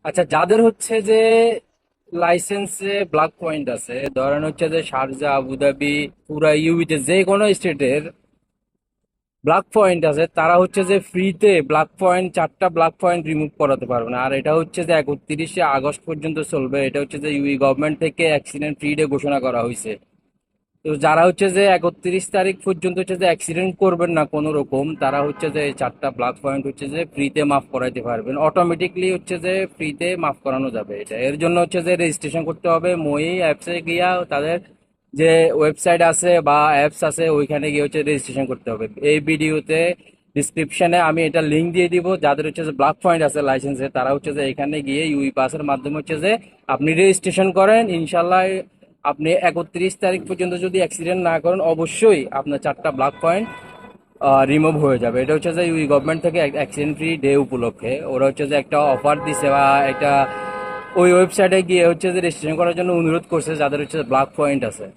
আচ্ছা, যাদের হচ্ছে যে লাইসেন্সে ব্ল্যাক পয়েন্ট আছে, ধরেন হচ্ছে যে শারজা, আবুধাবি, পুরা ইউইতে যে কোনো স্টেটের ব্ল্যাক পয়েন্ট আছে, তারা হচ্ছে যে ফ্রিতে ব্ল্যাক পয়েন্ট, 4টা ব্ল্যাক পয়েন্ট রিমুভ করাতে পারবে না। আর এটা হচ্ছে যে 31শে আগস্ট পর্যন্ত চলবে। এটা হচ্ছে যে ইউই গভর্নমেন্ট থেকে অ্যাক্সিডেন্ট ফ্রি ডে ঘোষণা করা হয়েছে। তো যারা হচ্ছে যে 31 তারিখ পর্যন্ত হচ্ছে যে অ্যাক্সিডেন্ট করবেন না কোনো রকম, তারা হচ্ছে যে এই 4টা ব্ল্যাক পয়েন্ট হচ্ছে যে ফ্রিতে মাফ করাইতে পারবেন। অটোমেটিকলি হচ্ছে যে ফ্রিতে মাফ করানো যাবে। এটা এর জন্য হচ্ছে যে রেজিস্ট্রেশন করতে হবে। মই অ্যাপসে গিয়া তাদের যে ওয়েবসাইট আছে বা অ্যাপস আছে, ওইখানে গিয়ে হচ্ছে রেজিস্ট্রেশন করতে হবে। এই ভিডিওতে ডিসক্রিপশনে আমি এটা লিঙ্ক দিয়ে দিব। যাদের হচ্ছে যে ব্ল্যাক পয়েন্ট আছে লাইসেন্সে, তারা হচ্ছে যে এখানে গিয়ে ইউই পাসের মাধ্যমে হচ্ছে যে আপনি রেজিস্ট্রেশন করেন। ইনশাল্লাহ আপনি 31 তারিখ পর্যন্ত যদি অ্যাক্সিডেন্ট না করেন, অবশ্যই আপনার 4টা ব্ল্যাক পয়েন্ট রিমুভ হয়ে যাবে। এটা হচ্ছে যে ইউই গভর্নমেন্ট থেকে অ্যাক্সিডেন্ট ফ্রি ডে উপলক্ষে ওরা হচ্ছে যে একটা অফার দিছে, বা একটা ওই ওয়েবসাইটে গিয়ে হচ্ছে যে রেজিস্ট্রেশন করার জন্য অনুরোধ করছে যাদের হচ্ছে ব্ল্যাক পয়েন্ট আছে।